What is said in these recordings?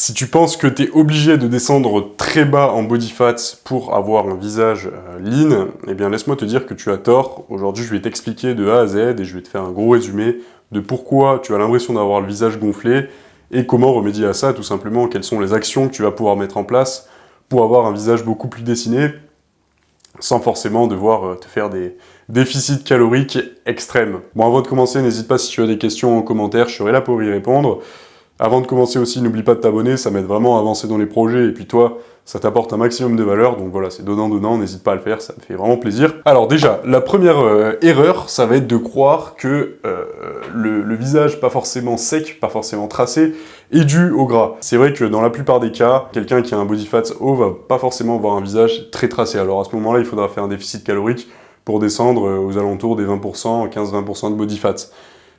Si tu penses que tu es obligé de descendre très bas en body fat pour avoir un visage lean, eh bien laisse-moi te dire que tu as tort. Aujourd'hui, je vais t'expliquer de A à Z et je vais te faire un gros résumé de pourquoi tu as l'impression d'avoir le visage gonflé et comment remédier à ça, tout simplement, quelles sont les actions que tu vas pouvoir mettre en place pour avoir un visage beaucoup plus dessiné, sans forcément devoir te faire des déficits caloriques extrêmes. Bon, avant de commencer, n'hésite pas si tu as des questions en commentaire, je serai là pour y répondre. Avant de commencer aussi, n'oublie pas de t'abonner, ça m'aide vraiment à avancer dans les projets, et puis toi, ça t'apporte un maximum de valeur, donc voilà, c'est donnant, n'hésite pas à le faire, ça me fait vraiment plaisir. Alors déjà, la première erreur, ça va être de croire que le visage pas forcément sec, pas forcément tracé, est dû au gras. C'est vrai que dans la plupart des cas, quelqu'un qui a un body fat haut va pas forcément avoir un visage très tracé. Alors à ce moment-là, il faudra faire un déficit calorique pour descendre aux alentours des 20%, 15-20% de body fat.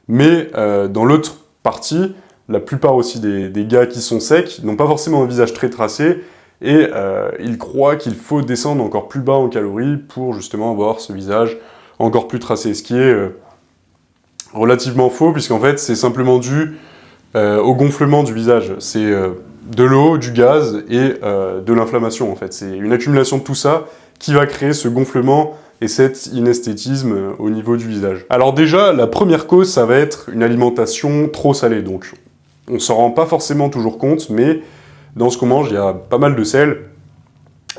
Mais dans l'autre partie, la plupart aussi des gars qui sont secs n'ont pas forcément un visage très tracé et ils croient qu'il faut descendre encore plus bas en calories pour justement avoir ce visage encore plus tracé, ce qui est relativement faux puisqu'en fait c'est simplement dû au gonflement du visage. C'est de l'eau, du gaz et de l'inflammation en fait. C'est une accumulation de tout ça qui va créer ce gonflement et cet inesthétisme au niveau du visage. Alors déjà, la première cause, ça va être une alimentation trop salée. Donc on s'en rend pas forcément toujours compte, mais dans ce qu'on mange, il y a pas mal de sel,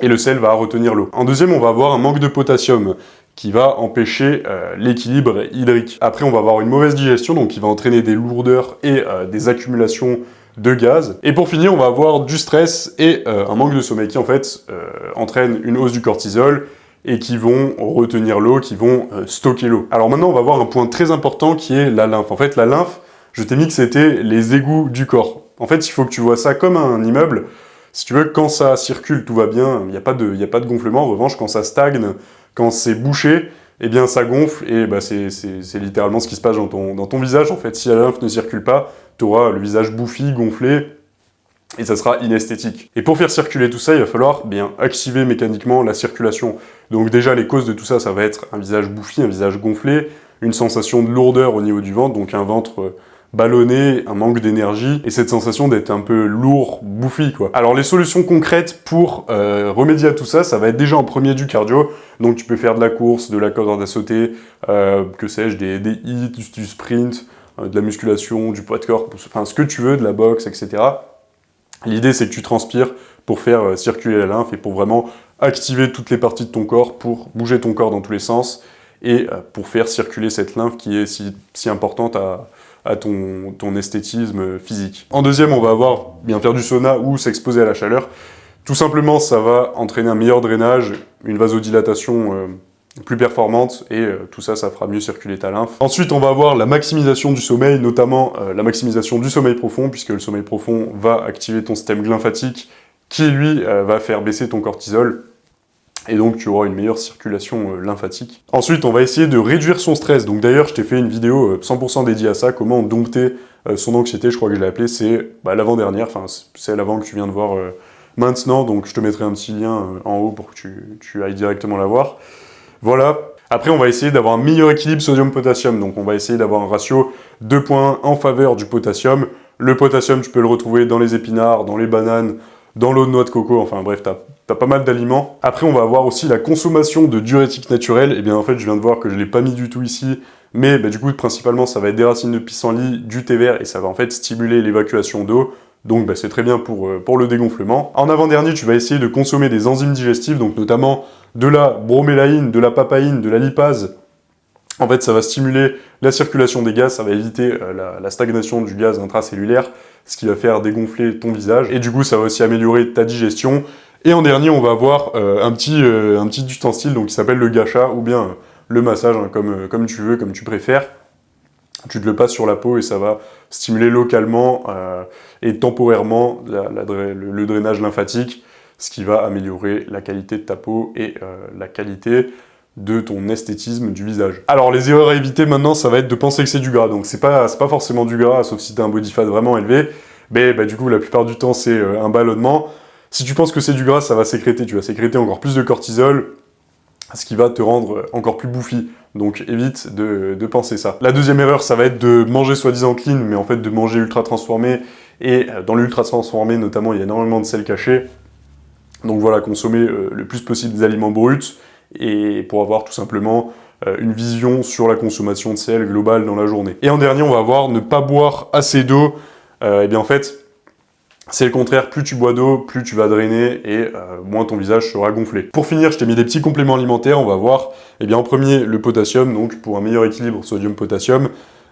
et le sel va retenir l'eau. En deuxième, on va avoir un manque de potassium, qui va empêcher l'équilibre hydrique. Après, on va avoir une mauvaise digestion, donc qui va entraîner des lourdeurs et des accumulations de gaz. Et pour finir, on va avoir du stress et un manque de sommeil, qui en fait entraîne une hausse du cortisol, et qui vont retenir l'eau, qui vont stocker l'eau. Alors maintenant, on va voir un point très important, qui est la lymphe. En fait, la lymphe, je t'ai mis que c'était les égouts du corps. En fait, il faut que tu vois ça comme un immeuble. Si tu veux, quand ça circule, tout va bien, il n'y a pas de gonflement. En revanche, quand ça stagne, quand c'est bouché, eh bien ça gonfle, et bah, c'est littéralement ce qui se passe dans ton visage. En fait, si la lymphe ne circule pas, tu auras le visage bouffi, gonflé, et ça sera inesthétique. Et pour faire circuler tout ça, il va falloir bien activer mécaniquement la circulation. Donc déjà, les causes de tout ça, ça va être un visage bouffi, un visage gonflé, une sensation de lourdeur au niveau du ventre, donc un ventre ballonné, un manque d'énergie, et cette sensation d'être un peu lourd, bouffi, quoi. Alors les solutions concrètes pour remédier à tout ça, ça va être déjà en premier du cardio, donc tu peux faire de la course, de la corde à sauter, que sais-je, des hits, du sprint, de la musculation, du poids de corps, enfin ce que tu veux, de la boxe, etc. L'idée c'est que tu transpires pour faire circuler la lymphe et pour vraiment activer toutes les parties de ton corps, pour bouger ton corps dans tous les sens, et pour faire circuler cette lymphe qui est si importante à ton esthétisme physique. En deuxième, on va avoir bien faire du sauna ou s'exposer à la chaleur. Tout simplement, ça va entraîner un meilleur drainage, une vasodilatation plus performante, et tout ça, ça fera mieux circuler ta lymphe. Ensuite, on va avoir la maximisation du sommeil, notamment la maximisation du sommeil profond, puisque le sommeil profond va activer ton système lymphatique, qui lui va faire baisser ton cortisol, et donc tu auras une meilleure circulation lymphatique. Ensuite, on va essayer de réduire son stress. Donc d'ailleurs, je t'ai fait une vidéo 100% dédiée à ça, comment dompter son anxiété, je crois que je l'ai appelée, c'est l'avant-dernière, enfin c'est l'avant que tu viens de voir maintenant, donc je te mettrai un petit lien en haut pour que tu ailles directement la voir. Voilà. Après, on va essayer d'avoir un meilleur équilibre sodium-potassium, donc on va essayer d'avoir un ratio 2 en faveur du potassium. Le potassium, tu peux le retrouver dans les épinards, dans les bananes, dans l'eau de noix de coco, enfin bref, t'as pas mal d'aliments. Après, on va avoir aussi la consommation de diurétiques naturels. Et bien en fait, je viens de voir que je l'ai pas mis du tout ici, mais du coup, principalement, ça va être des racines de pissenlit, du thé vert, et ça va en fait stimuler l'évacuation d'eau. Donc c'est très bien pour le dégonflement. En avant-dernier, tu vas essayer de consommer des enzymes digestives, donc notamment de la bromélaïne, de la papaïne, de la lipase. En fait, ça va stimuler la circulation des gaz, ça va éviter la stagnation du gaz intracellulaire, ce qui va faire dégonfler ton visage. Et du coup, ça va aussi améliorer ta digestion. Et en dernier, on va avoir un petit ustensile donc, qui s'appelle le gacha, ou bien le massage, hein, comme tu veux, comme tu préfères. Tu te le passes sur la peau et ça va stimuler localement et temporairement le drainage lymphatique, ce qui va améliorer la qualité de ta peau et la qualité de ton esthétisme du visage. Alors les erreurs à éviter maintenant, ça va être de penser que c'est du gras. Donc c'est pas forcément du gras, sauf si tu as un body fat vraiment élevé. Mais du coup, la plupart du temps, c'est un ballonnement. Si tu penses que c'est du gras, ça va sécréter. Tu vas sécréter encore plus de cortisol, ce qui va te rendre encore plus bouffi. Donc évite de penser ça. La deuxième erreur, ça va être de manger soi-disant clean, mais en fait de manger ultra transformé Et dans l'ultra transformé notamment, il y a énormément de sel caché. Donc voilà, consommer le plus possible des aliments bruts et pour avoir tout simplement une vision sur la consommation de sel globale dans la journée. Et en dernier, on va voir ne pas boire assez d'eau. Et bien en fait, c'est le contraire, plus tu bois d'eau, plus tu vas drainer et moins ton visage sera gonflé. Pour finir, je t'ai mis des petits compléments alimentaires. On va voir, eh bien en premier, le potassium, donc pour un meilleur équilibre sodium-potassium,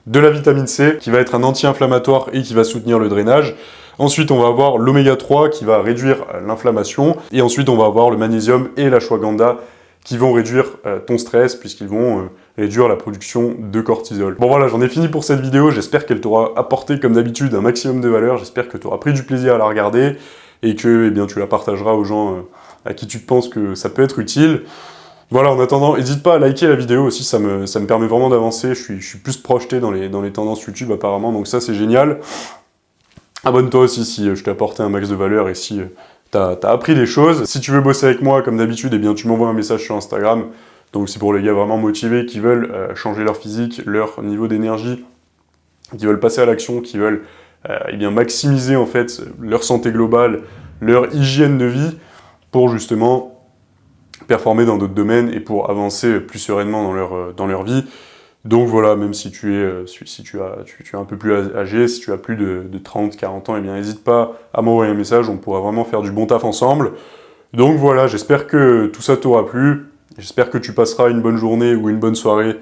de la vitamine C, qui va être un anti-inflammatoire et qui va soutenir le drainage. Ensuite, on va avoir l'oméga 3 qui va réduire l'inflammation. Et ensuite, on va avoir le magnésium et l'ashwagandha qui vont réduire ton stress puisqu'ils vont réduire la production de cortisol. Bon voilà, j'en ai fini pour cette vidéo. J'espère qu'elle t'aura apporté, comme d'habitude, un maximum de valeur. J'espère que tu auras pris du plaisir à la regarder et que eh bien, tu la partageras aux gens à qui tu penses que ça peut être utile. Voilà, en attendant, n'hésite pas à liker la vidéo aussi, ça me permet vraiment d'avancer. Je suis plus projeté dans les tendances YouTube apparemment, donc ça c'est génial. Abonne-toi aussi si je t'ai apporté un max de valeur et si t'as appris des choses. Si tu veux bosser avec moi, comme d'habitude, eh bien tu m'envoies un message sur Instagram. Donc c'est pour les gars vraiment motivés qui veulent changer leur physique, leur niveau d'énergie, qui veulent passer à l'action, qui veulent eh bien maximiser en fait leur santé globale, leur hygiène de vie, pour justement performer dans d'autres domaines et pour avancer plus sereinement dans leur vie. Donc voilà, même si tu es un peu plus âgé, si tu as plus de 30, 40 ans, eh bien n'hésite pas à m'envoyer un message, on pourra vraiment faire du bon taf ensemble. Donc voilà, j'espère que tout ça t'aura plu, j'espère que tu passeras une bonne journée ou une bonne soirée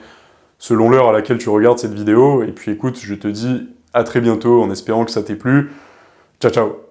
selon l'heure à laquelle tu regardes cette vidéo, et puis écoute, je te dis à très bientôt en espérant que ça t'ait plu. Ciao ciao.